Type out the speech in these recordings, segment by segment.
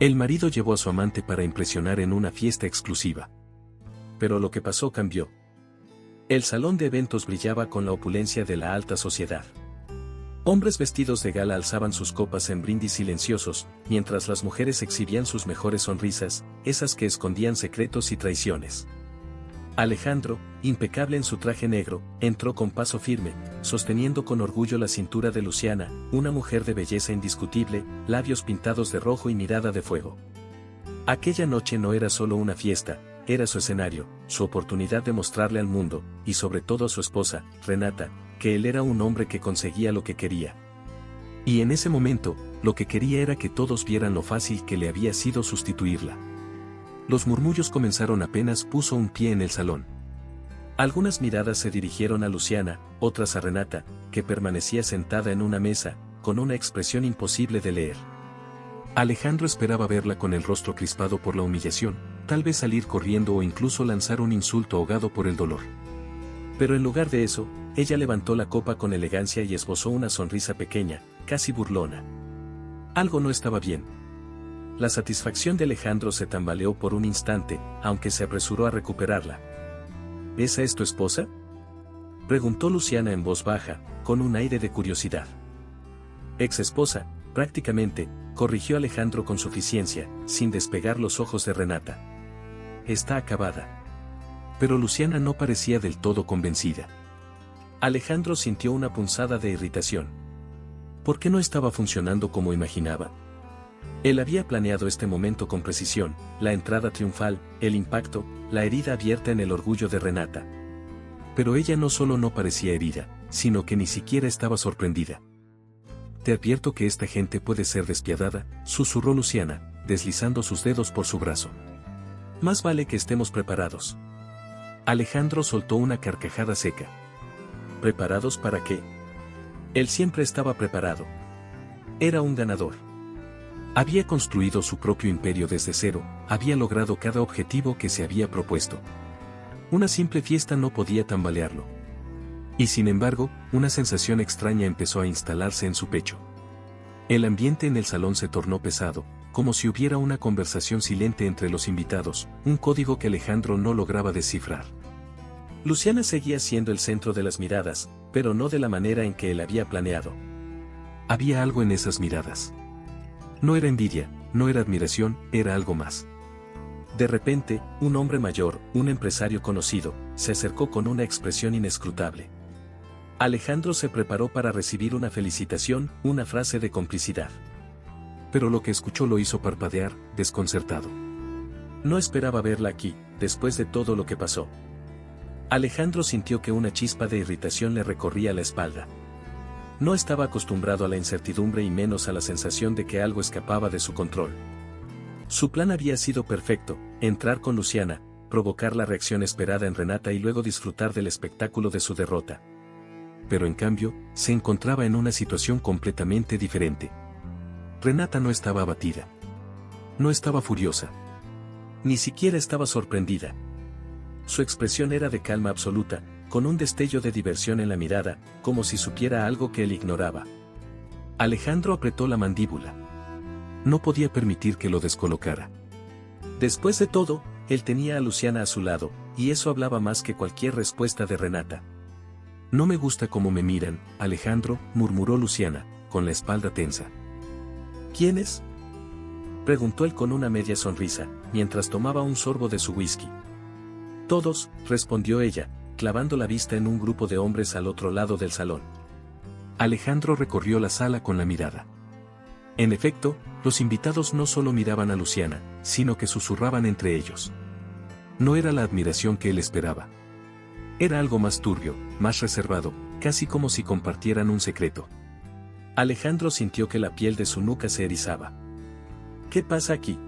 El marido llevó a su amante para impresionar en una fiesta exclusiva. Pero lo que pasó cambió. El salón de eventos brillaba con la opulencia de la alta sociedad. Hombres vestidos de gala alzaban sus copas en brindis silenciosos, mientras las mujeres exhibían sus mejores sonrisas, esas que escondían secretos y traiciones. Alejandro, impecable en su traje negro, entró con paso firme, sosteniendo con orgullo la cintura de Luciana, una mujer de belleza indiscutible, labios pintados de rojo y mirada de fuego. Aquella noche no era solo una fiesta, era su escenario, su oportunidad de mostrarle al mundo, y sobre todo a su esposa, Renata, que él era un hombre que conseguía lo que quería. Y en ese momento, lo que quería era que todos vieran lo fácil que le había sido sustituirla. Los murmullos comenzaron apenas puso un pie en el salón. Algunas miradas se dirigieron a Luciana, otras a Renata, que permanecía sentada en una mesa, con una expresión imposible de leer. Alejandro esperaba verla con el rostro crispado por la humillación, tal vez salir corriendo o incluso lanzar un insulto ahogado por el dolor. Pero en lugar de eso, ella levantó la copa con elegancia y esbozó una sonrisa pequeña, casi burlona. Algo no estaba bien. La satisfacción de Alejandro se tambaleó por un instante, aunque se apresuró a recuperarla. ¿Esa es tu esposa?, preguntó Luciana en voz baja, con un aire de curiosidad. Ex esposa, prácticamente, corrigió Alejandro con suficiencia, sin despegar los ojos de Renata. Está acabada. Pero Luciana no parecía del todo convencida. Alejandro sintió una punzada de irritación. ¿Por qué no estaba funcionando como imaginaba? Él había planeado este momento con precisión, la entrada triunfal, el impacto, la herida abierta en el orgullo de Renata. Pero ella no solo no parecía herida, sino que ni siquiera estaba sorprendida. Te advierto que esta gente puede ser despiadada, susurró Luciana, deslizando sus dedos por su brazo. Más vale que estemos preparados. Alejandro soltó una carcajada seca. ¿Preparados para qué? Él siempre estaba preparado. Era un ganador. Había construido su propio imperio desde cero, había logrado cada objetivo que se había propuesto. Una simple fiesta no podía tambalearlo. Y sin embargo, una sensación extraña empezó a instalarse en su pecho. El ambiente en el salón se tornó pesado, como si hubiera una conversación silente entre los invitados, un código que Alejandro no lograba descifrar. Luciana seguía siendo el centro de las miradas, pero no de la manera en que él había planeado. Había algo en esas miradas. No era envidia, no era admiración, era algo más. De repente, un hombre mayor, un empresario conocido, se acercó con una expresión inescrutable. Alejandro se preparó para recibir una felicitación, una frase de complicidad. Pero lo que escuchó lo hizo parpadear, desconcertado. No esperaba verla aquí, después de todo lo que pasó. Alejandro sintió que una chispa de irritación le recorría la espalda. No estaba acostumbrado a la incertidumbre y menos a la sensación de que algo escapaba de su control. Su plan había sido perfecto, entrar con Luciana, provocar la reacción esperada en Renata y luego disfrutar del espectáculo de su derrota. Pero en cambio, se encontraba en una situación completamente diferente. Renata no estaba abatida. No estaba furiosa. Ni siquiera estaba sorprendida. Su expresión era de calma absoluta, con un destello de diversión en la mirada, como si supiera algo que él ignoraba. Alejandro apretó la mandíbula. No podía permitir que lo descolocara. Después de todo, él tenía a Luciana a su lado, y eso hablaba más que cualquier respuesta de Renata. No me gusta cómo me miran, Alejandro, murmuró Luciana, con la espalda tensa. ¿Quién es?, preguntó él con una media sonrisa, mientras tomaba un sorbo de su whisky. Todos, respondió ella, clavando la vista en un grupo de hombres al otro lado del salón. Alejandro recorrió la sala con la mirada. En efecto, los invitados no solo miraban a Luciana, sino que susurraban entre ellos. No era la admiración que él esperaba. Era algo más turbio, más reservado, casi como si compartieran un secreto. Alejandro sintió que la piel de su nuca se erizaba. ¿Qué pasa aquí?,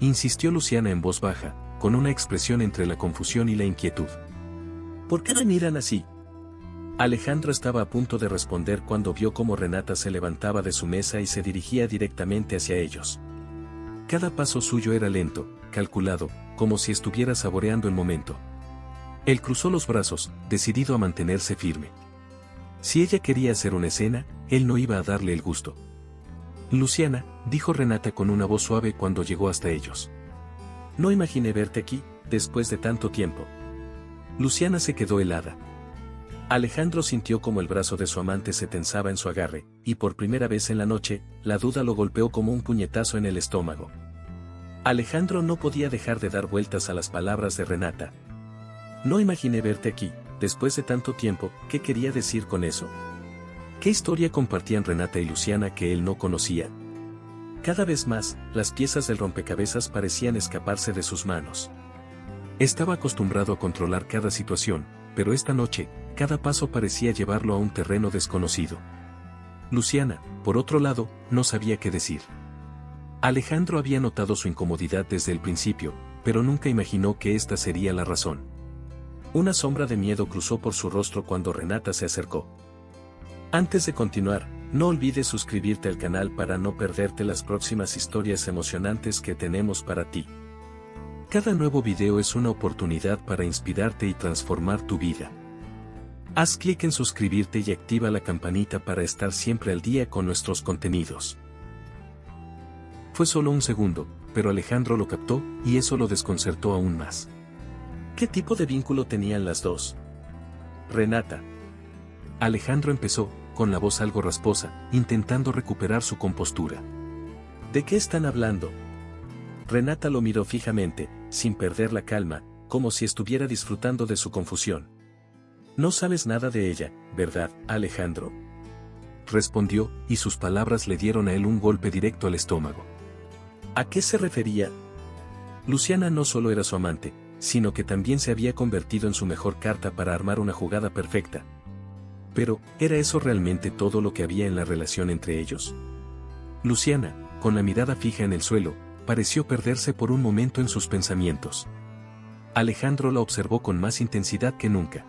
insistió Luciana en voz baja, con una expresión entre la confusión y la inquietud. ¿Por qué me miran así?, Alejandro estaba a punto de responder cuando vio cómo Renata se levantaba de su mesa y se dirigía directamente hacia ellos. Cada paso suyo era lento, calculado, como si estuviera saboreando el momento. Él cruzó los brazos, decidido a mantenerse firme. Si ella quería hacer una escena, él no iba a darle el gusto. Luciana, dijo Renata con una voz suave cuando llegó hasta ellos. No imaginé verte aquí, después de tanto tiempo. Luciana se quedó helada. Alejandro sintió como el brazo de su amante se tensaba en su agarre, y por primera vez en la noche, la duda lo golpeó como un puñetazo en el estómago. Alejandro no podía dejar de dar vueltas a las palabras de Renata. No imaginé verte aquí, después de tanto tiempo. ¿Qué quería decir con eso? ¿Qué historia compartían Renata y Luciana que él no conocía? Cada vez más, las piezas del rompecabezas parecían escaparse de sus manos. Estaba acostumbrado a controlar cada situación, pero esta noche, cada paso parecía llevarlo a un terreno desconocido. Luciana, por otro lado, no sabía qué decir. Alejandro había notado su incomodidad desde el principio, pero nunca imaginó que esta sería la razón. Una sombra de miedo cruzó por su rostro cuando Renata se acercó. Antes de continuar, no olvides suscribirte al canal para no perderte las próximas historias emocionantes que tenemos para ti. Cada nuevo video es una oportunidad para inspirarte y transformar tu vida. Haz clic en suscribirte y activa la campanita para estar siempre al día con nuestros contenidos. Fue solo un segundo, pero Alejandro lo captó, y eso lo desconcertó aún más. ¿Qué tipo de vínculo tenían las dos? Renata. Alejandro empezó, con la voz algo rasposa, intentando recuperar su compostura. ¿De qué están hablando? Renata lo miró fijamente, sin perder la calma, como si estuviera disfrutando de su confusión. No sabes nada de ella, ¿verdad, Alejandro? Respondió, y sus palabras le dieron a él un golpe directo al estómago. ¿A qué se refería? Luciana no solo era su amante, sino que también se había convertido en su mejor carta para armar una jugada perfecta. Pero, ¿era eso realmente todo lo que había en la relación entre ellos? Luciana, con la mirada fija en el suelo, pareció perderse por un momento en sus pensamientos. Alejandro la observó con más intensidad que nunca.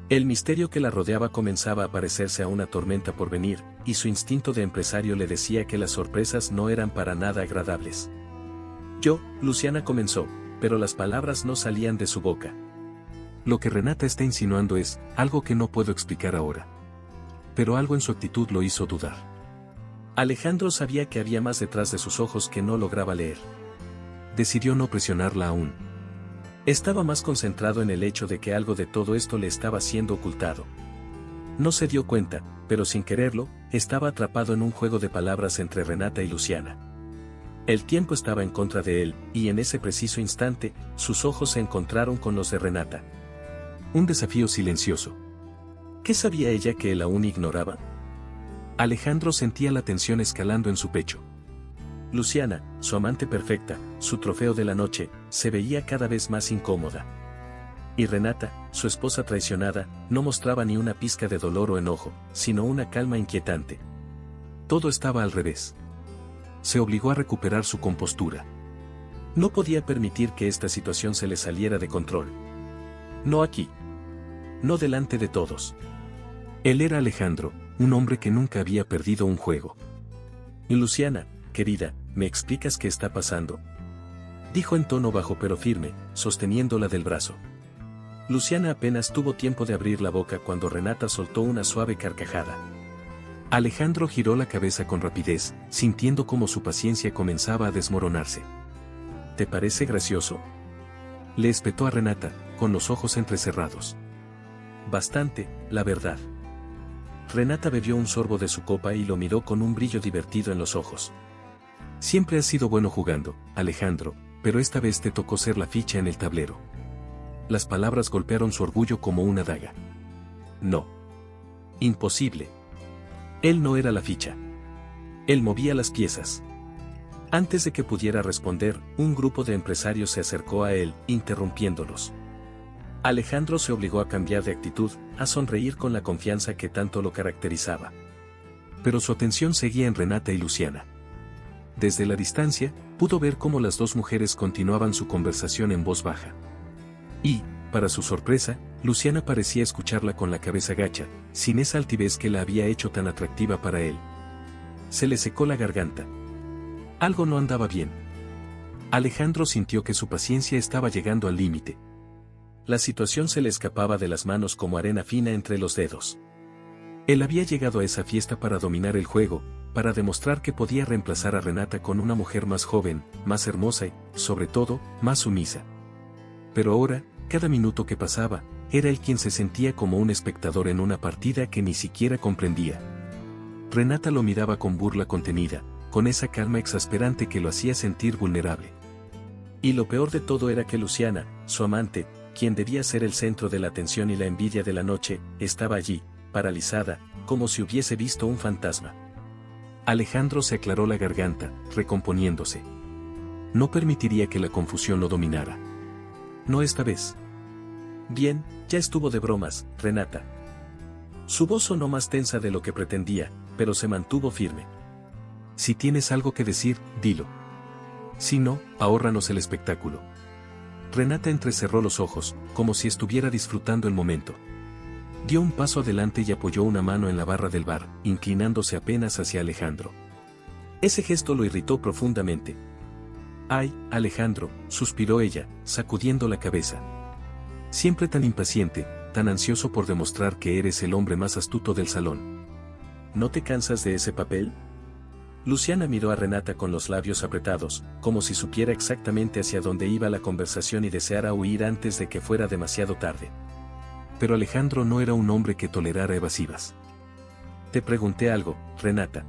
El misterio que la rodeaba comenzaba a parecerse a una tormenta por venir, y su instinto de empresario le decía que las sorpresas no eran para nada agradables. Luciana comenzó, pero las palabras no salían de su boca. Lo que Renata está insinuando es algo que no puedo explicar ahora. Pero algo en su actitud lo hizo dudar. Alejandro sabía que había más detrás de sus ojos que no lograba leer. Decidió no presionarla aún. Estaba más concentrado en el hecho de que algo de todo esto le estaba siendo ocultado. No se dio cuenta, pero sin quererlo, estaba atrapado en un juego de palabras entre Renata y Luciana. El tiempo estaba en contra de él, y en ese preciso instante, sus ojos se encontraron con los de Renata. Un desafío silencioso. ¿Qué sabía ella que él aún ignoraba? Alejandro sentía la tensión escalando en su pecho. Luciana, su amante perfecta, su trofeo de la noche, se veía cada vez más incómoda. Y Renata, su esposa traicionada, no mostraba ni una pizca de dolor o enojo, sino una calma inquietante. Todo estaba al revés. Se obligó a recuperar su compostura. No podía permitir que esta situación se le saliera de control. No aquí. No delante de todos. Él era Alejandro, un hombre que nunca había perdido un juego. Y Luciana, querida, ¿me explicas qué está pasando? Dijo en tono bajo pero firme, sosteniéndola del brazo. Luciana apenas tuvo tiempo de abrir la boca cuando Renata soltó una suave carcajada. Alejandro giró la cabeza con rapidez, sintiendo cómo su paciencia comenzaba a desmoronarse. ¿Te parece gracioso? Le espetó a Renata, con los ojos entrecerrados. Bastante, la verdad. Renata bebió un sorbo de su copa y lo miró con un brillo divertido en los ojos. Siempre has sido bueno jugando, Alejandro, pero esta vez te tocó ser la ficha en el tablero. Las palabras golpearon su orgullo como una daga. No. Imposible. Él no era la ficha. Él movía las piezas. Antes de que pudiera responder, un grupo de empresarios se acercó a él, interrumpiéndolos. Alejandro se obligó a cambiar de actitud, a sonreír con la confianza que tanto lo caracterizaba. Pero su atención seguía en Renata y Luciana. Desde la distancia, pudo ver cómo las dos mujeres continuaban su conversación en voz baja. Y, para su sorpresa, Luciana parecía escucharla con la cabeza gacha, sin esa altivez que la había hecho tan atractiva para él. Se le secó la garganta. Algo no andaba bien. Alejandro sintió que su paciencia estaba llegando al límite. La situación se le escapaba de las manos como arena fina entre los dedos. Él había llegado a esa fiesta para dominar el juego, para demostrar que podía reemplazar a Renata con una mujer más joven, más hermosa y, sobre todo, más sumisa. Pero ahora, cada minuto que pasaba, era él quien se sentía como un espectador en una partida que ni siquiera comprendía. Renata lo miraba con burla contenida, con esa calma exasperante que lo hacía sentir vulnerable. Y lo peor de todo era que Luciana, su amante, quien debía ser el centro de la atención y la envidia de la noche, estaba allí, paralizada, como si hubiese visto un fantasma. Alejandro se aclaró la garganta, recomponiéndose. No permitiría que la confusión lo dominara. No esta vez. Bien, ya estuvo de bromas, Renata. Su voz sonó más tensa de lo que pretendía, pero se mantuvo firme. Si tienes algo que decir, dilo. Si no, ahórranos el espectáculo. Renata entrecerró los ojos, como si estuviera disfrutando el momento. Dio un paso adelante y apoyó una mano en la barra del bar, inclinándose apenas hacia Alejandro. Ese gesto lo irritó profundamente. «Ay, Alejandro», suspiró ella, sacudiendo la cabeza. Siempre tan impaciente, tan ansioso por demostrar que eres el hombre más astuto del salón. ¿No te cansas de ese papel? Luciana miró a Renata con los labios apretados, como si supiera exactamente hacia dónde iba la conversación y deseara huir antes de que fuera demasiado tarde. Pero Alejandro no era un hombre que tolerara evasivas. Te pregunté algo, Renata.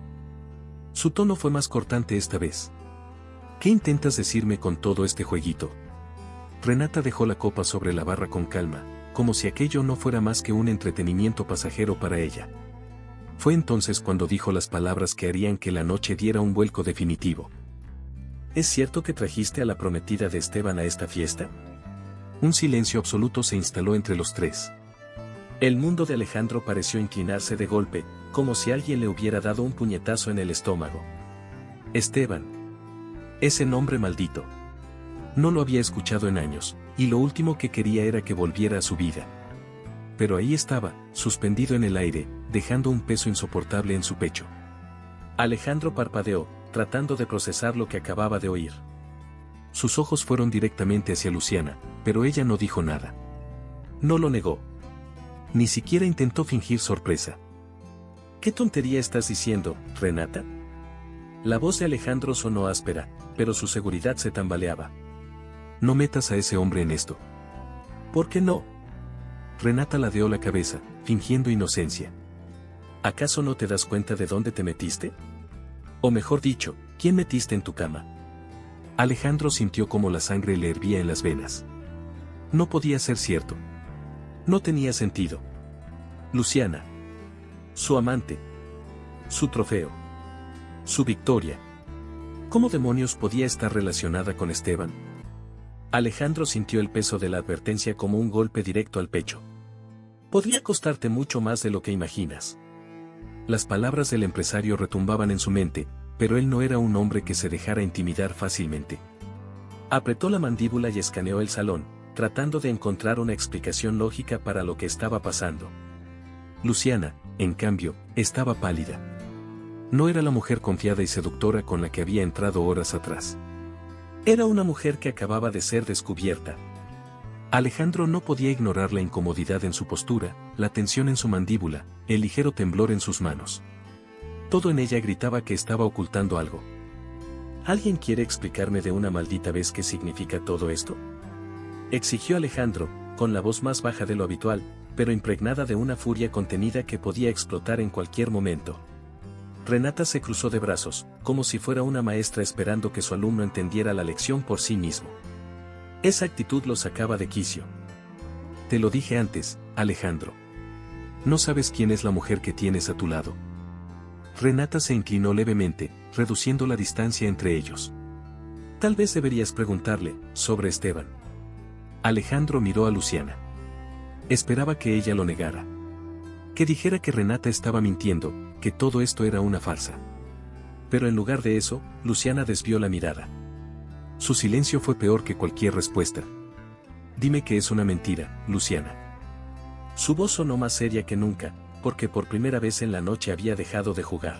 Su tono fue más cortante esta vez. ¿Qué intentas decirme con todo este jueguito? Renata dejó la copa sobre la barra con calma, como si aquello no fuera más que un entretenimiento pasajero para ella. Fue entonces cuando dijo las palabras que harían que la noche diera un vuelco definitivo. ¿Es cierto que trajiste a la prometida de Esteban a esta fiesta? Un silencio absoluto se instaló entre los tres. El mundo de Alejandro pareció inclinarse de golpe, como si alguien le hubiera dado un puñetazo en el estómago. Esteban. Ese nombre maldito. No lo había escuchado en años, y lo último que quería era que volviera a su vida. Pero ahí estaba, suspendido en el aire, dejando un peso insoportable en su pecho. Alejandro parpadeó, tratando de procesar lo que acababa de oír. Sus ojos fueron directamente hacia Luciana, pero ella no dijo nada. No lo negó. Ni siquiera intentó fingir sorpresa. ¿Qué tontería estás diciendo, Renata? La voz de Alejandro sonó áspera, pero su seguridad se tambaleaba. No metas a ese hombre en esto. ¿Por qué no? Renata ladeó la cabeza, fingiendo inocencia. ¿Acaso no te das cuenta de dónde te metiste? O mejor dicho, ¿quién metiste en tu cama? Alejandro sintió como la sangre le hervía en las venas. No podía ser cierto. No tenía sentido. Luciana. Su amante. Su trofeo. Su victoria. ¿Cómo demonios podía estar relacionada con Esteban? Alejandro sintió el peso de la advertencia como un golpe directo al pecho. Podría costarte mucho más de lo que imaginas. Las palabras del empresario retumbaban en su mente, pero él no era un hombre que se dejara intimidar fácilmente. Apretó la mandíbula y escaneó el salón, tratando de encontrar una explicación lógica para lo que estaba pasando. Luciana, en cambio, estaba pálida. No era la mujer confiada y seductora con la que había entrado horas atrás. Era una mujer que acababa de ser descubierta. Alejandro no podía ignorar la incomodidad en su postura, la tensión en su mandíbula, el ligero temblor en sus manos. Todo en ella gritaba que estaba ocultando algo. ¿Alguien quiere explicarme de una maldita vez qué significa todo esto? Exigió Alejandro, con la voz más baja de lo habitual, pero impregnada de una furia contenida que podía explotar en cualquier momento. Renata se cruzó de brazos, como si fuera una maestra esperando que su alumno entendiera la lección por sí mismo. Esa actitud lo sacaba de quicio. Te lo dije antes, Alejandro. No sabes quién es la mujer que tienes a tu lado. Renata se inclinó levemente, reduciendo la distancia entre ellos. Tal vez deberías preguntarle, sobre Esteban. Alejandro miró a Luciana. Esperaba que ella lo negara. Que dijera que Renata estaba mintiendo, que todo esto era una farsa. Pero en lugar de eso, Luciana desvió la mirada. Su silencio fue peor que cualquier respuesta. Dime que es una mentira, Luciana. Su voz sonó más seria que nunca, porque por primera vez en la noche había dejado de jugar.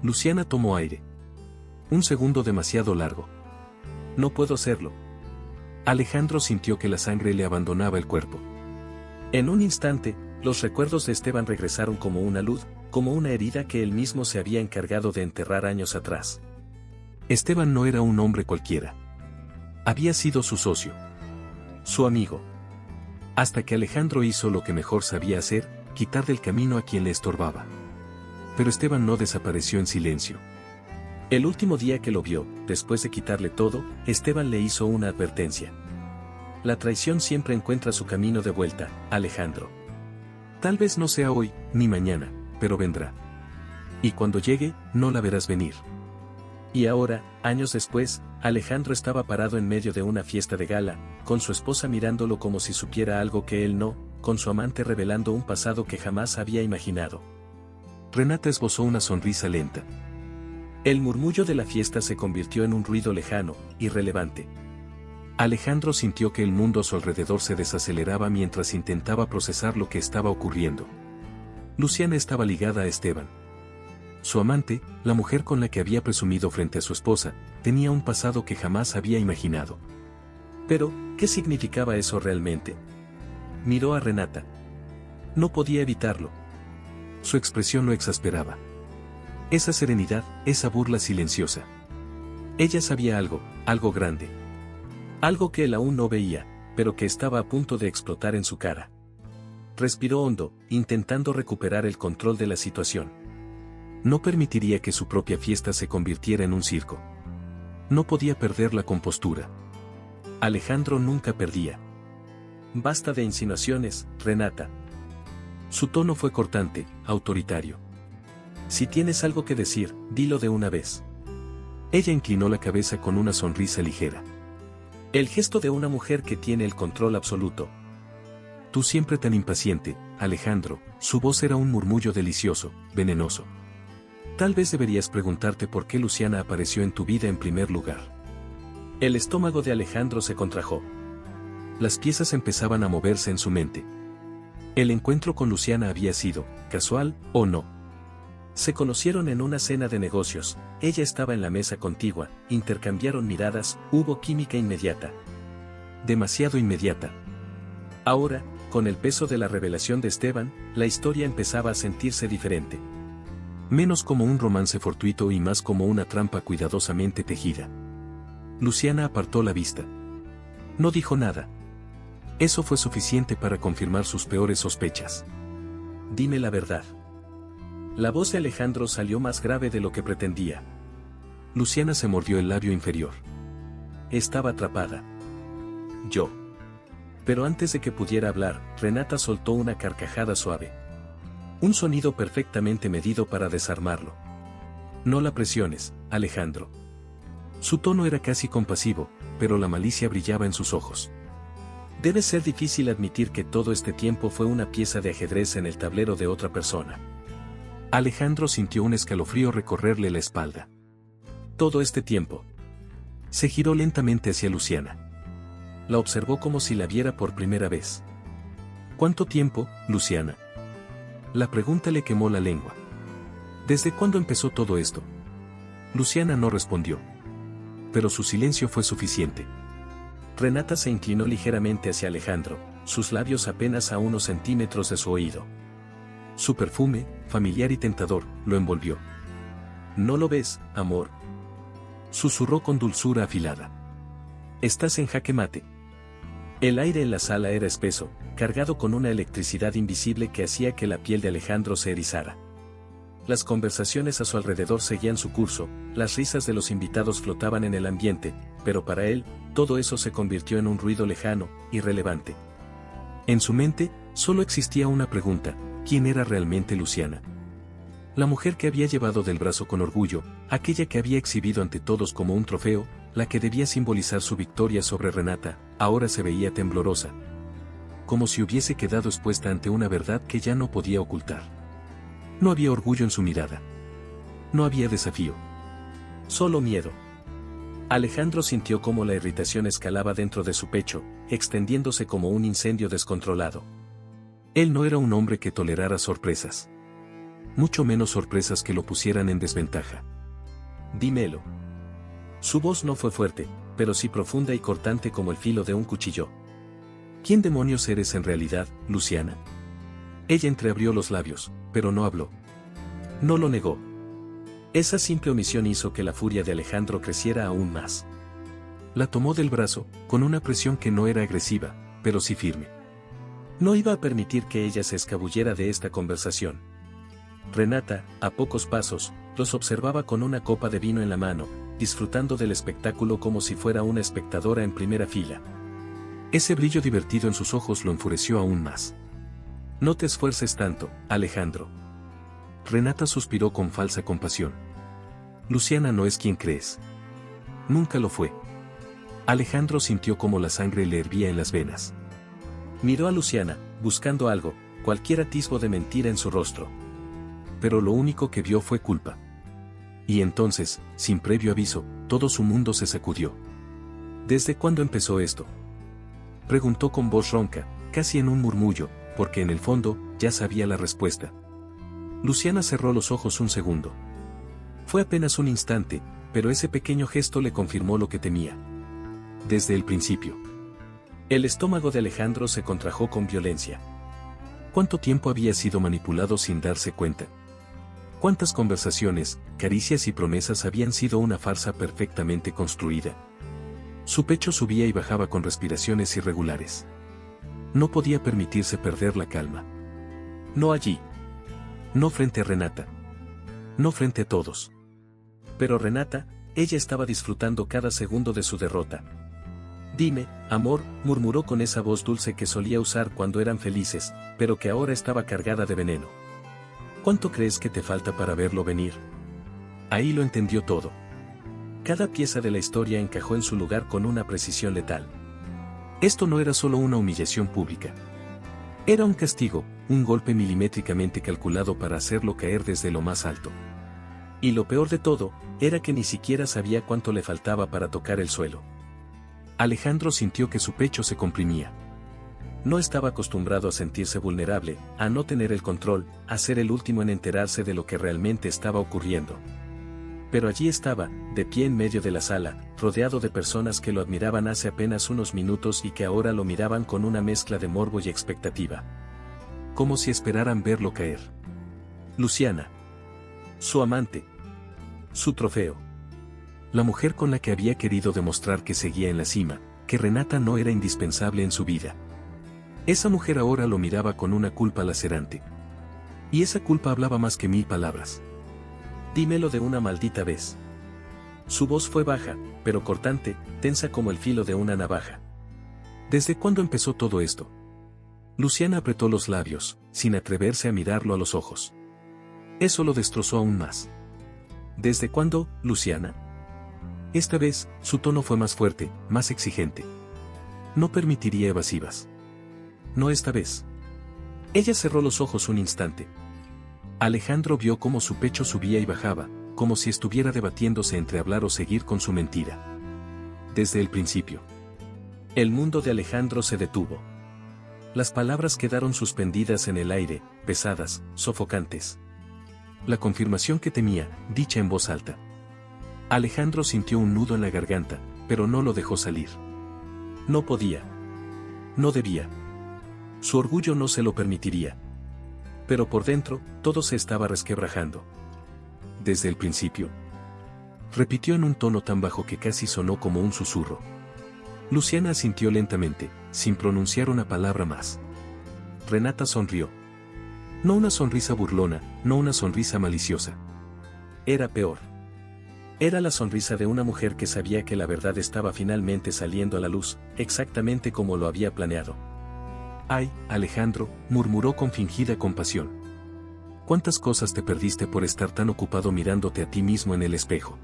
Luciana tomó aire. Un segundo demasiado largo. No puedo hacerlo. Alejandro sintió que la sangre le abandonaba el cuerpo. En un instante, los recuerdos de Esteban regresaron como una luz, como una herida que él mismo se había encargado de enterrar años atrás. Esteban no era un hombre cualquiera. Había sido su socio, su amigo. Hasta que Alejandro hizo lo que mejor sabía hacer, quitar del camino a quien le estorbaba. Pero Esteban no desapareció en silencio. El último día que lo vio, después de quitarle todo, Esteban le hizo una advertencia. La traición siempre encuentra su camino de vuelta, Alejandro. Tal vez no sea hoy, ni mañana, pero vendrá. Y cuando llegue, no la verás venir. Y ahora, años después, Alejandro estaba parado en medio de una fiesta de gala, con su esposa mirándolo como si supiera algo que él no, con su amante revelando un pasado que jamás había imaginado. Renata esbozó una sonrisa lenta. El murmullo de la fiesta se convirtió en un ruido lejano, irrelevante. Alejandro sintió que el mundo a su alrededor se desaceleraba mientras intentaba procesar lo que estaba ocurriendo. Luciana estaba ligada a Esteban. Su amante, la mujer con la que había presumido frente a su esposa, tenía un pasado que jamás había imaginado. Pero, ¿qué significaba eso realmente? Miró a Renata. No podía evitarlo. Su expresión lo exasperaba. Esa serenidad, esa burla silenciosa. Ella sabía algo grande. Algo que él aún no veía, pero que estaba a punto de explotar en su cara. Respiró hondo, intentando recuperar el control de la situación. No permitiría que su propia fiesta se convirtiera en un circo. No podía perder la compostura. Alejandro nunca perdía. Basta de insinuaciones, Renata. Su tono fue cortante, autoritario. Si tienes algo que decir, dilo de una vez. Ella inclinó la cabeza con una sonrisa ligera. El gesto de una mujer que tiene el control absoluto. Tú siempre tan impaciente, Alejandro, su voz era un murmullo delicioso, venenoso. Tal vez deberías preguntarte por qué Luciana apareció en tu vida en primer lugar. El estómago de Alejandro se contrajo. Las piezas empezaban a moverse en su mente. El encuentro con Luciana había sido, casual, o no. Se conocieron en una cena de negocios, ella estaba en la mesa contigua, intercambiaron miradas, hubo química inmediata. Demasiado inmediata. Ahora, con el peso de la revelación de Esteban, la historia empezaba a sentirse diferente. Menos como un romance fortuito y más como una trampa cuidadosamente tejida. Luciana apartó la vista. No dijo nada. Eso fue suficiente para confirmar sus peores sospechas. Dime la verdad. La voz de Alejandro salió más grave de lo que pretendía. Luciana se mordió el labio inferior. Estaba atrapada. Yo. Pero antes de que pudiera hablar, Renata soltó una carcajada suave. Un sonido perfectamente medido para desarmarlo. No la presiones, Alejandro. Su tono era casi compasivo, pero la malicia brillaba en sus ojos. Debe ser difícil admitir que todo este tiempo fue una pieza de ajedrez en el tablero de otra persona. Alejandro sintió un escalofrío recorrerle la espalda. Todo este tiempo. Se giró lentamente hacia Luciana. La observó como si la viera por primera vez. ¿Cuánto tiempo, Luciana? La pregunta le quemó la lengua. ¿Desde cuándo empezó todo esto? Luciana no respondió. Pero su silencio fue suficiente. Renata se inclinó ligeramente hacia Alejandro, sus labios apenas a unos centímetros de su oído. Su perfume, familiar y tentador, lo envolvió. ¿No lo ves, amor? Susurró con dulzura afilada. Estás en jaque mate. El aire en la sala era espeso, cargado con una electricidad invisible que hacía que la piel de Alejandro se erizara. Las conversaciones a su alrededor seguían su curso, las risas de los invitados flotaban en el ambiente, pero para él, todo eso se convirtió en un ruido lejano, irrelevante. En su mente, solo existía una pregunta: ¿quién era realmente Luciana? La mujer que había llevado del brazo con orgullo, aquella que había exhibido ante todos como un trofeo, la que debía simbolizar su victoria sobre Renata, ahora se veía temblorosa. Como si hubiese quedado expuesta ante una verdad que ya no podía ocultar. No había orgullo en su mirada. No había desafío. Solo miedo. Alejandro sintió cómo la irritación escalaba dentro de su pecho, extendiéndose como un incendio descontrolado. Él no era un hombre que tolerara sorpresas. Mucho menos sorpresas que lo pusieran en desventaja. Dímelo. Su voz no fue fuerte, pero sí profunda y cortante como el filo de un cuchillo. ¿Quién demonios eres en realidad, Luciana? Ella entreabrió los labios, pero no habló. No lo negó. Esa simple omisión hizo que la furia de Alejandro creciera aún más. La tomó del brazo, con una presión que no era agresiva, pero sí firme. No iba a permitir que ella se escabullera de esta conversación. Renata, a pocos pasos, los observaba con una copa de vino en la mano, disfrutando del espectáculo como si fuera una espectadora en primera fila. Ese brillo divertido en sus ojos lo enfureció aún más. No te esfuerces tanto, Alejandro. Renata suspiró con falsa compasión. Luciana no es quien crees. Nunca lo fue. Alejandro sintió como la sangre le hervía en las venas. Miró a Luciana, buscando algo, cualquier atisbo de mentira en su rostro. Pero lo único que vio fue culpa. Y entonces, sin previo aviso, todo su mundo se sacudió. ¿Desde cuándo empezó esto?, preguntó con voz ronca, casi en un murmullo, porque en el fondo, ya sabía la respuesta. Luciana cerró los ojos un segundo. Fue apenas un instante, pero ese pequeño gesto le confirmó lo que temía. Desde el principio. El estómago de Alejandro se contrajo con violencia. ¿Cuánto tiempo había sido manipulado sin darse cuenta? ¿Cuántas conversaciones, caricias y promesas habían sido una farsa perfectamente construida? Su pecho subía y bajaba con respiraciones irregulares. No podía permitirse perder la calma. No allí. No frente a Renata. No frente a todos. Pero Renata, ella estaba disfrutando cada segundo de su derrota. Dime, amor, murmuró con esa voz dulce que solía usar cuando eran felices, pero que ahora estaba cargada de veneno. ¿Cuánto crees que te falta para verlo venir? Ahí lo entendió todo. Cada pieza de la historia encajó en su lugar con una precisión letal. Esto no era solo una humillación pública. Era un castigo, un golpe milimétricamente calculado para hacerlo caer desde lo más alto. Y lo peor de todo, era que ni siquiera sabía cuánto le faltaba para tocar el suelo. Alejandro sintió que su pecho se comprimía. No estaba acostumbrado a sentirse vulnerable, a no tener el control, a ser el último en enterarse de lo que realmente estaba ocurriendo. Pero allí estaba, de pie en medio de la sala, rodeado de personas que lo admiraban hace apenas unos minutos y que ahora lo miraban con una mezcla de morbo y expectativa. Como si esperaran verlo caer. Luciana. Su amante. Su trofeo. La mujer con la que había querido demostrar que seguía en la cima, que Renata no era indispensable en su vida. Esa mujer ahora lo miraba con una culpa lacerante. Y esa culpa hablaba más que 1000 palabras. Dímelo de una maldita vez. Su voz fue baja, pero cortante, tensa como el filo de una navaja. ¿Desde cuándo empezó todo esto? Luciana apretó los labios, sin atreverse a mirarlo a los ojos. Eso lo destrozó aún más. ¿Desde cuándo, Luciana? Esta vez, su tono fue más fuerte, más exigente. No permitiría evasivas. No esta vez. Ella cerró los ojos un instante. Alejandro vio cómo su pecho subía y bajaba, como si estuviera debatiéndose entre hablar o seguir con su mentira. Desde el principio. El mundo de Alejandro se detuvo. Las palabras quedaron suspendidas en el aire, pesadas, sofocantes. La confirmación que temía, dicha en voz alta. Alejandro sintió un nudo en la garganta, pero no lo dejó salir. No podía. No debía. Su orgullo no se lo permitiría. Pero por dentro, todo se estaba resquebrajando. Desde el principio. Repitió en un tono tan bajo que casi sonó como un susurro. Luciana asintió lentamente, sin pronunciar una palabra más. Renata sonrió. No una sonrisa burlona, no una sonrisa maliciosa. Era peor. Era la sonrisa de una mujer que sabía que la verdad estaba finalmente saliendo a la luz, exactamente como lo había planeado. «Ay, Alejandro», murmuró con fingida compasión. «¿Cuántas cosas te perdiste por estar tan ocupado mirándote a ti mismo en el espejo?».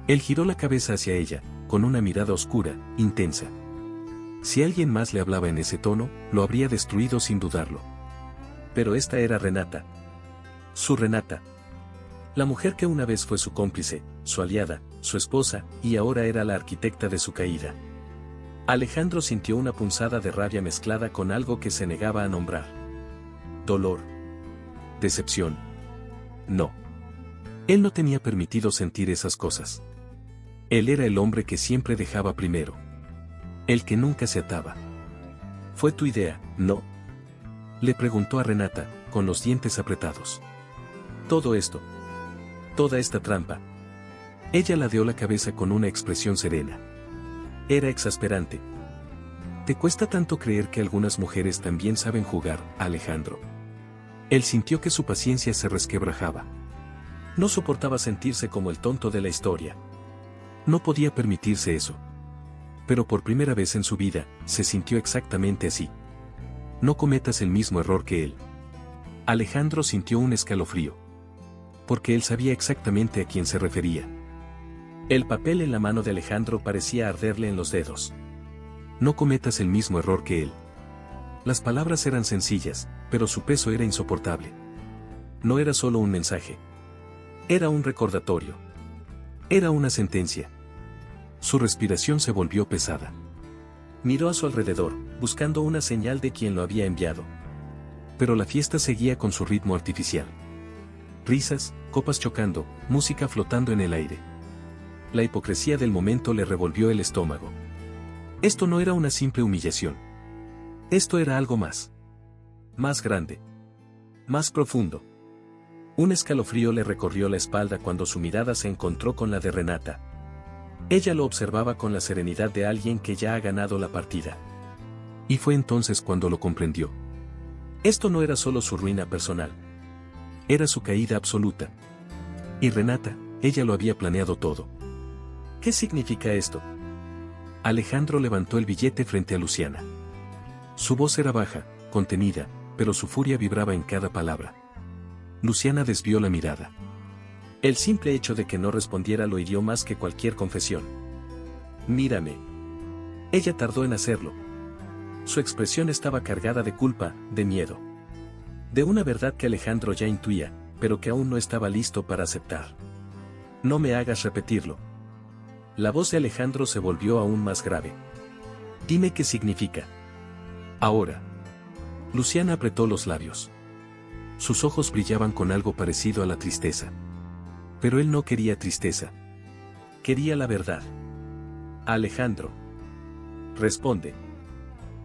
Él giró la cabeza hacia ella, con una mirada oscura, intensa. Si alguien más le hablaba en ese tono, lo habría destruido sin dudarlo. Pero esta era Renata. Su Renata. La mujer que una vez fue su cómplice, su aliada, su esposa, y ahora era la arquitecta de su caída. Alejandro sintió una punzada de rabia mezclada con algo que se negaba a nombrar. Dolor. Decepción. No. Él no tenía permitido sentir esas cosas. Él era el hombre que siempre dejaba primero. El que nunca se ataba. «¿Fue tu idea, no?», le preguntó a Renata, con los dientes apretados. Todo esto. Toda esta trampa. Ella ladeó la cabeza con una expresión serena. Era exasperante. ¿Te cuesta tanto creer que algunas mujeres también saben jugar, Alejandro? Él sintió que su paciencia se resquebrajaba. No soportaba sentirse como el tonto de la historia. No podía permitirse eso. Pero por primera vez en su vida, se sintió exactamente así. No cometas el mismo error que él. Alejandro sintió un escalofrío. Porque él sabía exactamente a quién se refería. El papel en la mano de Alejandro parecía arderle en los dedos. No cometas el mismo error que él. Las palabras eran sencillas, pero su peso era insoportable. No era solo un mensaje. Era un recordatorio. Era una sentencia. Su respiración se volvió pesada. Miró a su alrededor, buscando una señal de quien lo había enviado. Pero la fiesta seguía con su ritmo artificial. Risas, copas chocando, música flotando en el aire. La hipocresía del momento le revolvió el estómago. Esto no era una simple humillación. Esto era algo más. Más grande. Más profundo. Un escalofrío le recorrió la espalda cuando su mirada se encontró con la de Renata. Ella lo observaba con la serenidad de alguien que ya ha ganado la partida. Y fue entonces cuando lo comprendió. Esto no era solo su ruina personal. Era su caída absoluta. Y Renata, ella lo había planeado todo. ¿Qué significa esto? Alejandro levantó el billete frente a Luciana. Su voz era baja, contenida, pero su furia vibraba en cada palabra. Luciana desvió la mirada. El simple hecho de que no respondiera lo hirió más que cualquier confesión. Mírame. Ella tardó en hacerlo. Su expresión estaba cargada de culpa, de miedo. De una verdad que Alejandro ya intuía, pero que aún no estaba listo para aceptar. No me hagas repetirlo. La voz de Alejandro se volvió aún más grave. Dime qué significa. Ahora. Luciana apretó los labios. Sus ojos brillaban con algo parecido a la tristeza. Pero él no quería tristeza. Quería la verdad. Alejandro. Responde.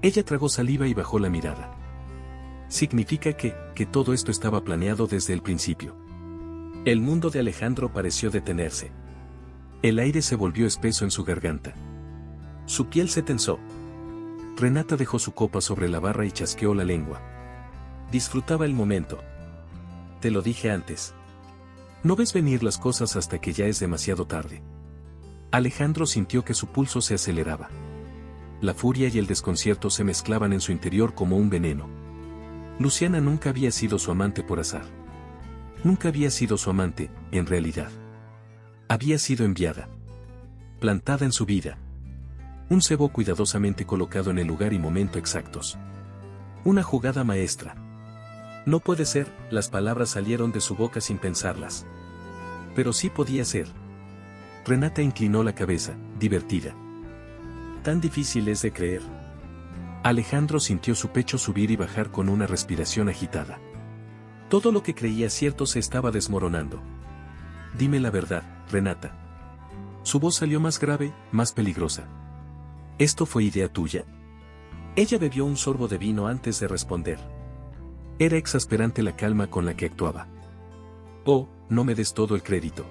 Ella tragó saliva y bajó la mirada. Significa que todo esto estaba planeado desde el principio. El mundo de Alejandro pareció detenerse. El aire se volvió espeso en su garganta. Su piel se tensó. Renata dejó su copa sobre la barra y chasqueó la lengua. Disfrutaba el momento. Te lo dije antes. No ves venir las cosas hasta que ya es demasiado tarde. Alejandro sintió que su pulso se aceleraba. La furia y el desconcierto se mezclaban en su interior como un veneno. Luciana nunca había sido su amante por azar. Nunca había sido su amante, en realidad. Había sido enviada. Plantada en su vida. Un cebo cuidadosamente colocado en el lugar y momento exactos. Una jugada maestra. No puede ser, las palabras salieron de su boca sin pensarlas. Pero sí podía ser. Renata inclinó la cabeza, divertida. Tan difícil es de creer. Alejandro sintió su pecho subir y bajar con una respiración agitada. Todo lo que creía cierto se estaba desmoronando. Dime la verdad, Renata. Su voz salió más grave, más peligrosa. ¿Esto fue idea tuya? Ella bebió un sorbo de vino antes de responder. Era exasperante la calma con la que actuaba. Oh, no me des todo el crédito.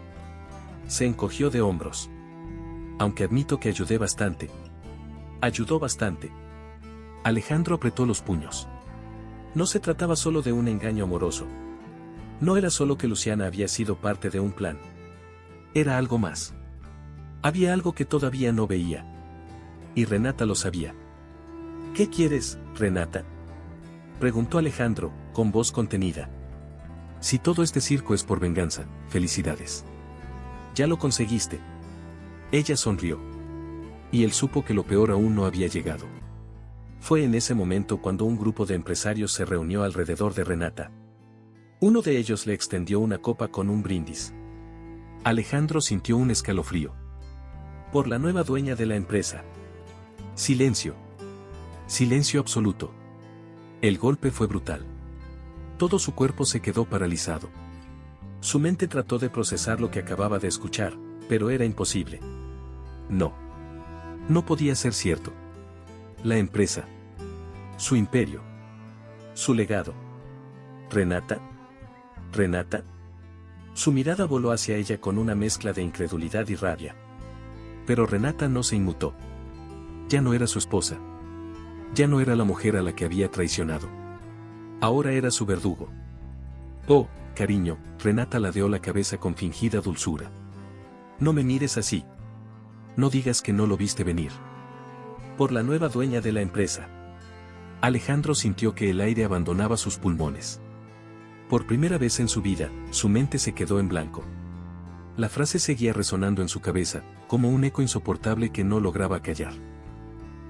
Se encogió de hombros. Aunque admito que ayudé bastante. Ayudó bastante. Alejandro apretó los puños. No se trataba solo de un engaño amoroso. No era solo que Luciana había sido parte de un plan. Era algo más. Había algo que todavía no veía. Y Renata lo sabía. ¿Qué quieres, Renata? Preguntó Alejandro, con voz contenida. Si todo este circo es por venganza, felicidades. Ya lo conseguiste. Ella sonrió. Y él supo que lo peor aún no había llegado. Fue en ese momento cuando un grupo de empresarios se reunió alrededor de Renata. Uno de ellos le extendió una copa con un brindis. Alejandro sintió un escalofrío. Por la nueva dueña de la empresa. Silencio. Silencio absoluto. El golpe fue brutal. Todo su cuerpo se quedó paralizado. Su mente trató de procesar lo que acababa de escuchar, pero era imposible. No. No podía ser cierto. La empresa. Su imperio. Su legado. Renata. Renata. Su mirada voló hacia ella con una mezcla de incredulidad y rabia. Pero Renata no se inmutó. Ya no era su esposa. Ya no era la mujer a la que había traicionado. Ahora era su verdugo. Oh, cariño, Renata ladeó la cabeza con fingida dulzura. No me mires así. No digas que no lo viste venir. Por la nueva dueña de la empresa. Alejandro sintió que el aire abandonaba sus pulmones. Por primera vez en su vida, su mente se quedó en blanco. La frase seguía resonando en su cabeza, como un eco insoportable que no lograba callar.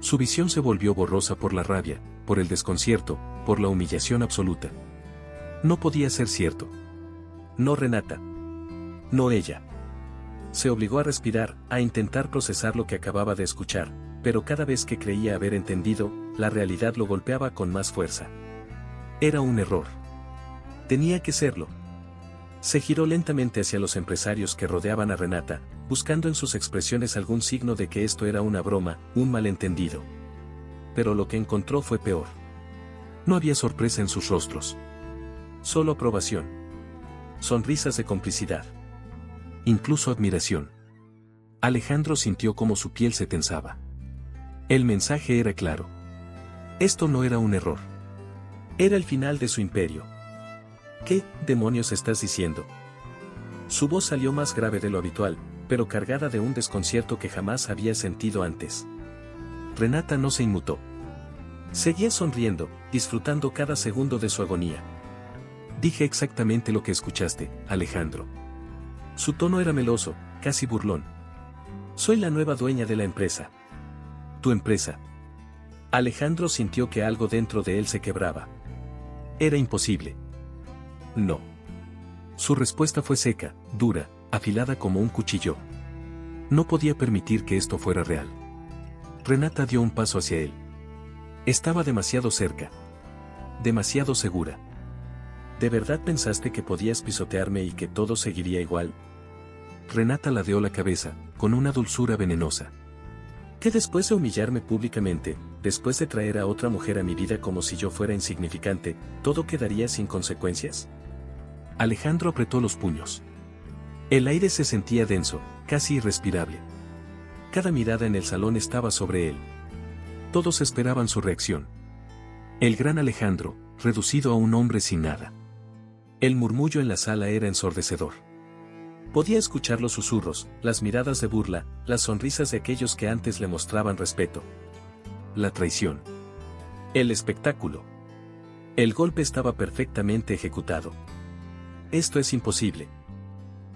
Su visión se volvió borrosa por la rabia, por el desconcierto, por la humillación absoluta. No podía ser cierto. No Renata. No ella. Se obligó a respirar, a intentar procesar lo que acababa de escuchar, pero cada vez que creía haber entendido, la realidad lo golpeaba con más fuerza. Era un error. Tenía que serlo. Se giró lentamente hacia los empresarios que rodeaban a Renata, buscando en sus expresiones algún signo de que esto era una broma, un malentendido. Pero lo que encontró fue peor. No había sorpresa en sus rostros. Solo aprobación. Sonrisas de complicidad. Incluso admiración. Alejandro sintió cómo su piel se tensaba. El mensaje era claro. Esto no era un error. Era el final de su imperio. ¿Qué demonios estás diciendo? Su voz salió más grave de lo habitual, pero cargada de un desconcierto que jamás había sentido antes. Renata no se inmutó. Seguía sonriendo, disfrutando cada segundo de su agonía. Dije exactamente lo que escuchaste, Alejandro. Su tono era meloso, casi burlón. Soy la nueva dueña de la empresa. Tu empresa. Alejandro sintió que algo dentro de él se quebraba. Era imposible. No. Su respuesta fue seca, dura, afilada como un cuchillo. No podía permitir que esto fuera real. Renata dio un paso hacia él. Estaba demasiado cerca. Demasiado segura. ¿De verdad pensaste que podías pisotearme y que todo seguiría igual? Renata ladeó la cabeza, con una dulzura venenosa. ¿Que después de humillarme públicamente, después de traer a otra mujer a mi vida como si yo fuera insignificante, todo quedaría sin consecuencias? Alejandro apretó los puños. El aire se sentía denso, casi irrespirable. Cada mirada en el salón estaba sobre él. Todos esperaban su reacción. El gran Alejandro, reducido a un hombre sin nada. El murmullo en la sala era ensordecedor. Podía escuchar los susurros, las miradas de burla, las sonrisas de aquellos que antes le mostraban respeto. La traición. El espectáculo. El golpe estaba perfectamente ejecutado. Esto es imposible.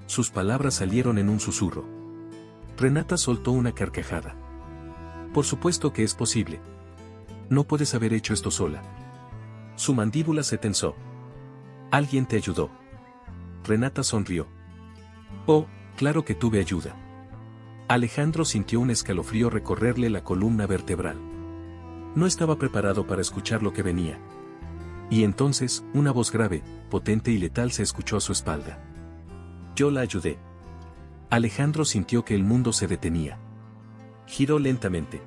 Sus palabras salieron en un susurro. Renata soltó una carcajada. Por supuesto que es posible. No puedes haber hecho esto sola. Su mandíbula se tensó. Alguien te ayudó. Renata sonrió. Oh, claro que tuve ayuda. Alejandro sintió un escalofrío recorrerle la columna vertebral. No estaba preparado para escuchar lo que venía. Y entonces, una voz grave, potente y letal se escuchó a su espalda. Yo la ayudé. Alejandro sintió que el mundo se detenía. Giró lentamente.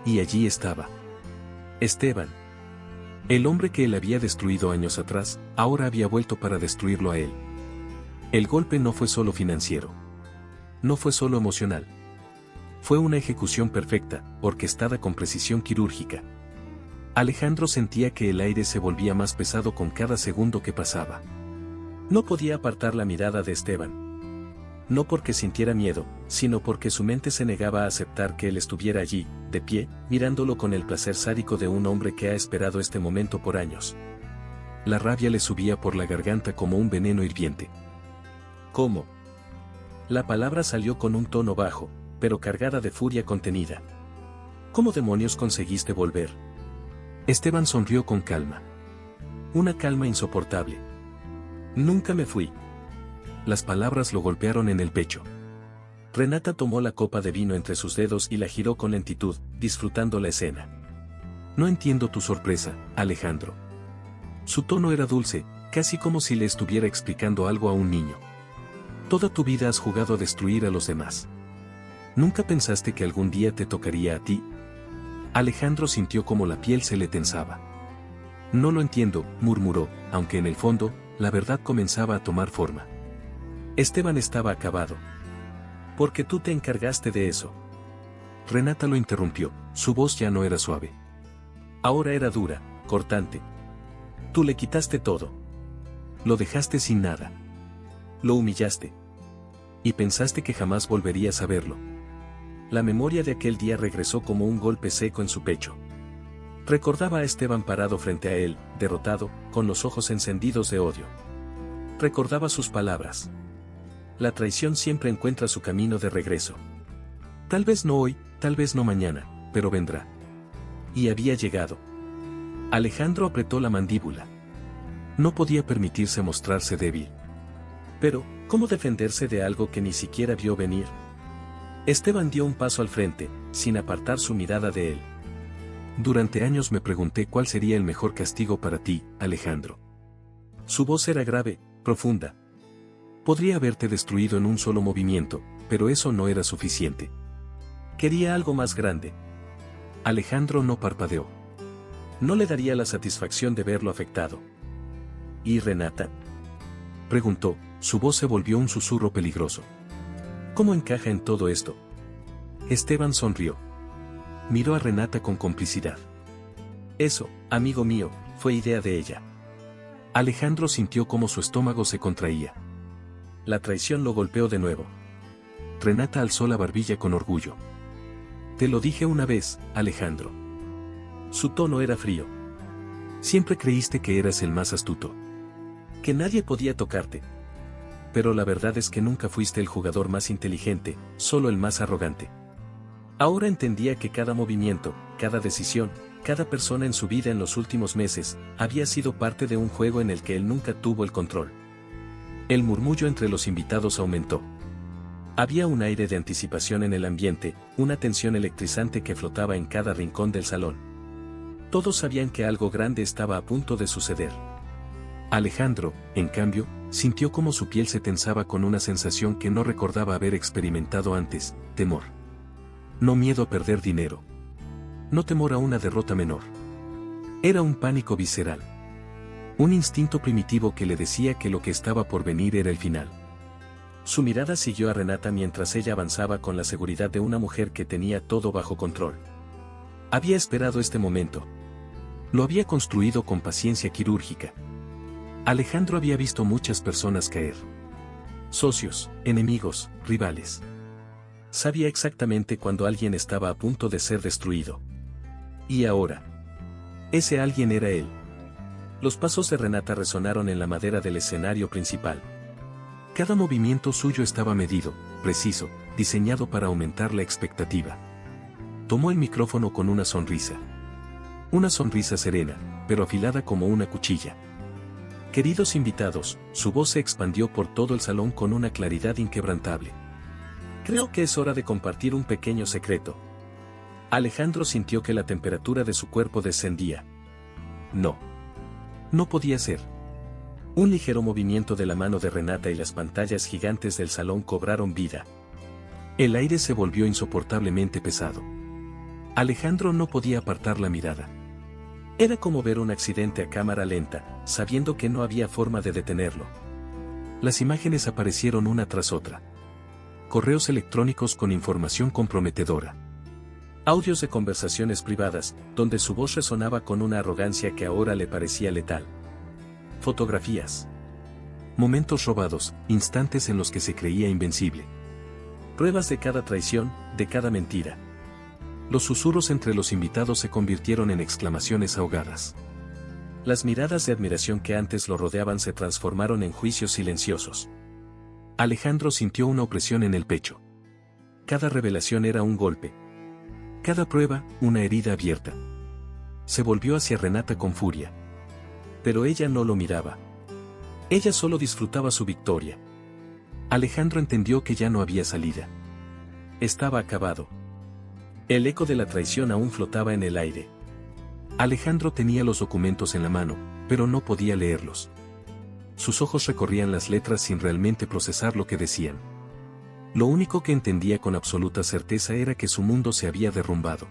Y allí estaba. Esteban. El hombre que él había destruido años atrás, ahora había vuelto para destruirlo a él. El golpe no fue solo financiero. No fue solo emocional. Fue una ejecución perfecta, orquestada con precisión quirúrgica. Alejandro sentía que el aire se volvía más pesado con cada segundo que pasaba. No podía apartar la mirada de Esteban. No porque sintiera miedo, sino porque su mente se negaba a aceptar que él estuviera allí, de pie, mirándolo con el placer sádico de un hombre que ha esperado este momento por años. La rabia le subía por la garganta como un veneno hirviente. ¿Cómo? La palabra salió con un tono bajo, pero cargada de furia contenida. ¿Cómo demonios conseguiste volver? Esteban sonrió con calma. Una calma insoportable. Nunca me fui. Las palabras lo golpearon en el pecho. Renata tomó la copa de vino entre sus dedos y la giró con lentitud, disfrutando la escena. No entiendo tu sorpresa, Alejandro. Su tono era dulce, casi como si le estuviera explicando algo a un niño. Toda tu vida has jugado a destruir a los demás. ¿Nunca pensaste que algún día te tocaría a ti? Alejandro sintió como la piel se le tensaba. No lo entiendo, murmuró, aunque en el fondo, la verdad comenzaba a tomar forma. Esteban estaba acabado. Porque tú te encargaste de eso. Renata lo interrumpió, su voz ya no era suave. Ahora era dura, cortante. Tú le quitaste todo. Lo dejaste sin nada. Lo humillaste. Y pensaste que jamás volverías a verlo. La memoria de aquel día regresó como un golpe seco en su pecho. Recordaba a Esteban parado frente a él, derrotado, con los ojos encendidos de odio. Recordaba sus palabras. La traición siempre encuentra su camino de regreso. Tal vez no hoy, tal vez no mañana, pero vendrá. Y había llegado. Alejandro apretó la mandíbula. No podía permitirse mostrarse débil. Pero, ¿cómo defenderse de algo que ni siquiera vio venir? Esteban dio un paso al frente, sin apartar su mirada de él. Durante años me pregunté cuál sería el mejor castigo para ti, Alejandro. Su voz era grave, profunda. Podría haberte destruido en un solo movimiento, pero eso no era suficiente. Quería algo más grande. Alejandro no parpadeó. No le daría la satisfacción de verlo afectado. ¿Y Renata?, preguntó, su voz se volvió un susurro peligroso. ¿Cómo encaja en todo esto? Esteban sonrió. Miró a Renata con complicidad. Eso, amigo mío, fue idea de ella. Alejandro sintió cómo su estómago se contraía. La traición lo golpeó de nuevo. Renata alzó la barbilla con orgullo. Te lo dije una vez, Alejandro. Su tono era frío. Siempre creíste que eras el más astuto. Que nadie podía tocarte. Pero la verdad es que nunca fuiste el jugador más inteligente, solo el más arrogante. Ahora entendía que cada movimiento, cada decisión, cada persona en su vida en los últimos meses, había sido parte de un juego en el que él nunca tuvo el control. El murmullo entre los invitados aumentó. Había un aire de anticipación en el ambiente, una tensión electrizante que flotaba en cada rincón del salón. Todos sabían que algo grande estaba a punto de suceder. Alejandro, en cambio, sintió como su piel se tensaba con una sensación que no recordaba haber experimentado antes, temor. No miedo a perder dinero. No temor a una derrota menor. Era un pánico visceral. Un instinto primitivo que le decía que lo que estaba por venir era el final. Su mirada siguió a Renata mientras ella avanzaba con la seguridad de una mujer que tenía todo bajo control. Había esperado este momento. Lo había construido con paciencia quirúrgica. Alejandro había visto muchas personas caer. Socios, enemigos, rivales. Sabía exactamente cuando alguien estaba a punto de ser destruido. Y ahora. Ese alguien era él. Los pasos de Renata resonaron en la madera del escenario principal. Cada movimiento suyo estaba medido, preciso, diseñado para aumentar la expectativa. Tomó el micrófono con una sonrisa. Una sonrisa serena, pero afilada como una cuchilla. Queridos invitados, su voz se expandió por todo el salón con una claridad inquebrantable. Creo que es hora de compartir un pequeño secreto. Alejandro sintió que la temperatura de su cuerpo descendía. No. No podía ser. Un ligero movimiento de la mano de Renata y las pantallas gigantes del salón cobraron vida. El aire se volvió insoportablemente pesado. Alejandro no podía apartar la mirada. Era como ver un accidente a cámara lenta, sabiendo que no había forma de detenerlo. Las imágenes aparecieron una tras otra. Correos electrónicos con información comprometedora. Audios de conversaciones privadas, donde su voz resonaba con una arrogancia que ahora le parecía letal. Fotografías. Momentos robados, instantes en los que se creía invencible. Pruebas de cada traición, de cada mentira. Los susurros entre los invitados se convirtieron en exclamaciones ahogadas. Las miradas de admiración que antes lo rodeaban se transformaron en juicios silenciosos. Alejandro sintió una opresión en el pecho. Cada revelación era un golpe. Cada prueba, una herida abierta. Se volvió hacia Renata con furia. Pero ella no lo miraba. Ella solo disfrutaba su victoria. Alejandro entendió que ya no había salida. Estaba acabado. El eco de la traición aún flotaba en el aire. Alejandro tenía los documentos en la mano, pero no podía leerlos. Sus ojos recorrían las letras sin realmente procesar lo que decían. Lo único que entendía con absoluta certeza era que su mundo se había derrumbado.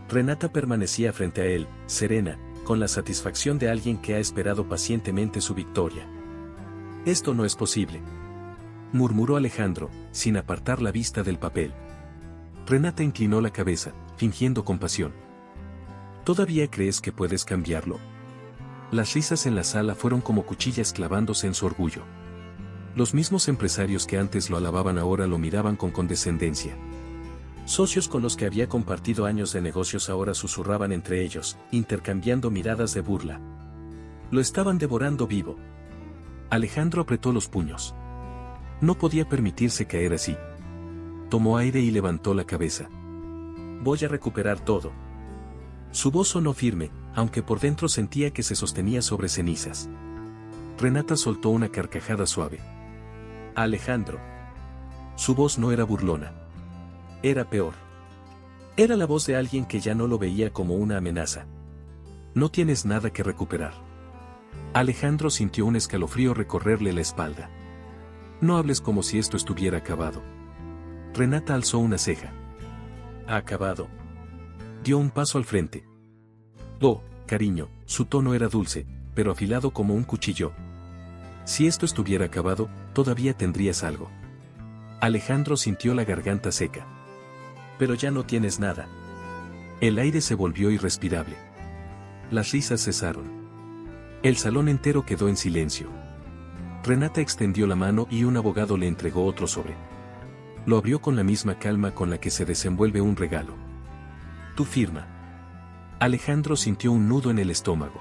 Renata permanecía frente a él, serena, con la satisfacción de alguien que ha esperado pacientemente su victoria. Esto no es posible. murmuró Alejandro, sin apartar la vista del papel. Renata inclinó la cabeza, fingiendo compasión. ¿Todavía crees que puedes cambiarlo? Las risas en la sala fueron como cuchillas clavándose en su orgullo. Los mismos empresarios que antes lo alababan ahora lo miraban con condescendencia. Socios con los que había compartido años de negocios ahora susurraban entre ellos, intercambiando miradas de burla. Lo estaban devorando vivo. Alejandro apretó los puños. No podía permitirse caer así. Tomó aire y levantó la cabeza. Voy a recuperar todo. Su voz sonó firme, aunque por dentro sentía que se sostenía sobre cenizas. Renata soltó una carcajada suave. Alejandro. Su voz no era burlona. Era peor. Era la voz de alguien que ya no lo veía como una amenaza. No tienes nada que recuperar. Alejandro sintió un escalofrío recorrerle la espalda. No hables como si esto estuviera acabado. Renata alzó una ceja. ¿Acabado? Dio un paso al frente. Oh, cariño, su tono era dulce, pero afilado como un cuchillo. Si esto estuviera acabado, todavía tendrías algo. Alejandro sintió la garganta seca. Pero ya no tienes nada. El aire se volvió irrespirable. Las risas cesaron. El salón entero quedó en silencio. Renata extendió la mano y un abogado le entregó otro sobre. Lo abrió con la misma calma con la que se desenvuelve un regalo. Tu firma. Alejandro sintió un nudo en el estómago.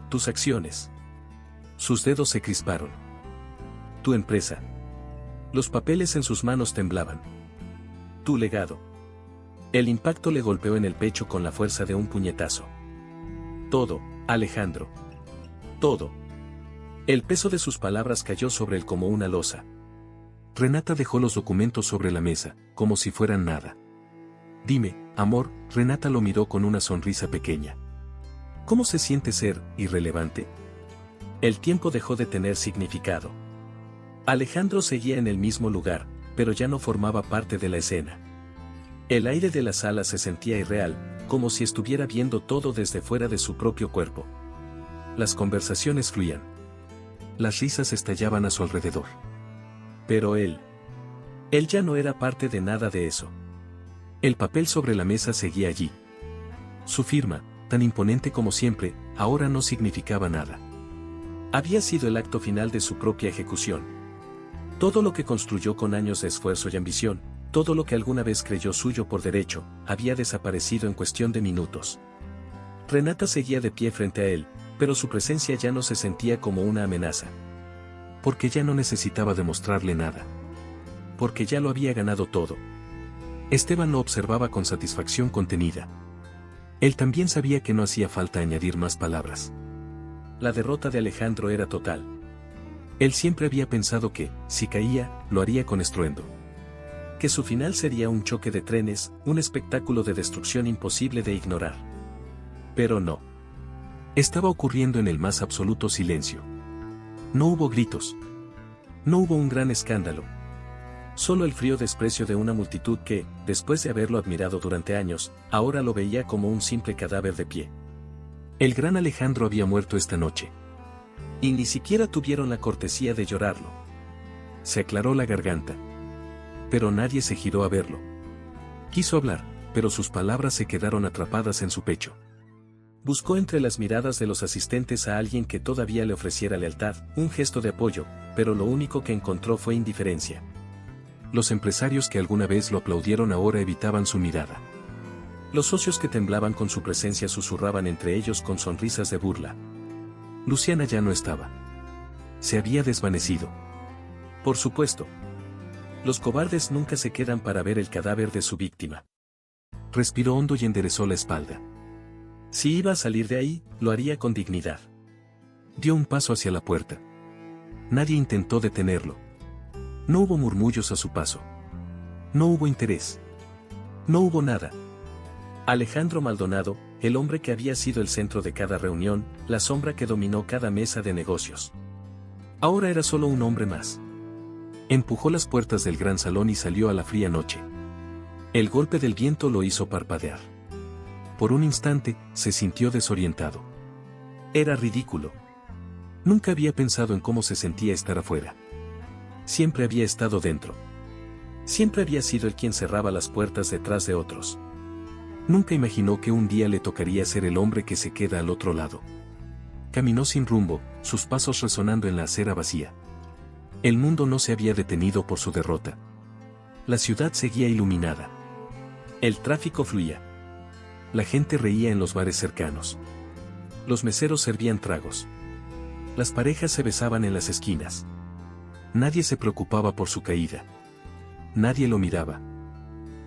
Tus acciones. Sus dedos se crisparon. Tu empresa. Los papeles en sus manos temblaban. Tu legado. El impacto le golpeó en el pecho con la fuerza de un puñetazo. Todo, Alejandro. Todo. El peso de sus palabras cayó sobre él como una losa. Renata dejó los documentos sobre la mesa, como si fueran nada. Dime, amor, Renata lo miró con una sonrisa pequeña. ¿Cómo se siente ser irrelevante? El tiempo dejó de tener significado. Alejandro seguía en el mismo lugar, pero ya no formaba parte de la escena. El aire de la sala se sentía irreal, como si estuviera viendo todo desde fuera de su propio cuerpo. Las conversaciones fluían. Las risas estallaban a su alrededor. Pero él ya no era parte de nada de eso. El papel sobre la mesa seguía allí. Su firma, tan imponente como siempre, ahora no significaba nada. Había sido el acto final de su propia ejecución. Todo lo que construyó con años de esfuerzo y ambición, todo lo que alguna vez creyó suyo por derecho, había desaparecido en cuestión de minutos. Renata seguía de pie frente a él, pero su presencia ya no se sentía como una amenaza. Porque ya no necesitaba demostrarle nada. Porque ya lo había ganado todo. Esteban lo observaba con satisfacción contenida. Él también sabía que no hacía falta añadir más palabras. La derrota de Alejandro era total. Él siempre había pensado que, si caía, lo haría con estruendo. Que su final sería un choque de trenes, un espectáculo de destrucción imposible de ignorar. Pero no. Estaba ocurriendo en el más absoluto silencio. No hubo gritos. No hubo un gran escándalo. Solo el frío desprecio de una multitud que, después de haberlo admirado durante años, ahora lo veía como un simple cadáver de pie. El gran Alejandro había muerto esta noche. Y ni siquiera tuvieron la cortesía de llorarlo. Se aclaró la garganta. Pero nadie se giró a verlo. Quiso hablar, pero sus palabras se quedaron atrapadas en su pecho. Buscó entre las miradas de los asistentes a alguien que todavía le ofreciera lealtad, un gesto de apoyo, pero lo único que encontró fue indiferencia. Los empresarios que alguna vez lo aplaudieron ahora evitaban su mirada. Los socios que temblaban con su presencia susurraban entre ellos con sonrisas de burla. Luciana ya no estaba. Se había desvanecido. Por supuesto. Los cobardes nunca se quedan para ver el cadáver de su víctima. Respiró hondo y enderezó la espalda. Si iba a salir de ahí, lo haría con dignidad. Dio un paso hacia la puerta. Nadie intentó detenerlo. No hubo murmullos a su paso. No hubo interés. No hubo nada. Alejandro Maldonado, el hombre que había sido el centro de cada reunión, la sombra que dominó cada mesa de negocios. Ahora era solo un hombre más. Empujó las puertas del gran salón y salió a la fría noche. El golpe del viento lo hizo parpadear. Por un instante, se sintió desorientado. Era ridículo. Nunca había pensado en cómo se sentía estar afuera. Siempre había estado dentro. Siempre había sido el quien cerraba las puertas detrás de otros. Nunca imaginó que un día le tocaría ser el hombre que se queda al otro lado. Caminó sin rumbo, sus pasos resonando en la acera vacía. El mundo no se había detenido por su derrota. La ciudad seguía iluminada. El tráfico fluía. La gente reía en los bares cercanos. Los meseros servían tragos. Las parejas se besaban en las esquinas. Nadie se preocupaba por su caída. Nadie lo miraba.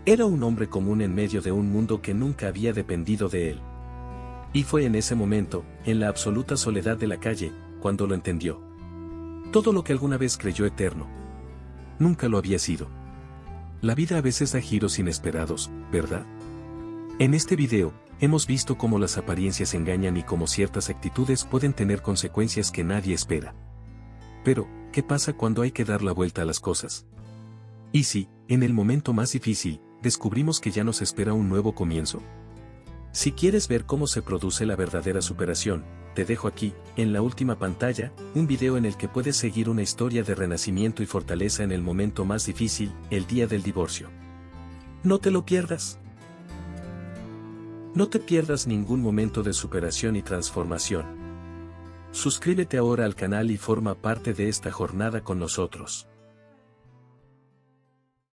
Era un hombre común en medio de un mundo que nunca había dependido de él. Y fue en ese momento, en la absoluta soledad de la calle, cuando lo entendió. Todo lo que alguna vez creyó eterno, nunca lo había sido. La vida a veces da giros inesperados, ¿verdad? En este video, hemos visto cómo las apariencias engañan y cómo ciertas actitudes pueden tener consecuencias que nadie espera. Pero, ¿qué pasa cuando hay que dar la vuelta a las cosas? ¿Y si, en el momento más difícil, descubrimos que ya nos espera un nuevo comienzo? Si quieres ver cómo se produce la verdadera superación, te dejo aquí, en la última pantalla, un video en el que puedes seguir una historia de renacimiento y fortaleza en el momento más difícil, el día del divorcio. No te lo pierdas. No te pierdas ningún momento de superación y transformación. Suscríbete ahora al canal y forma parte de esta jornada con nosotros.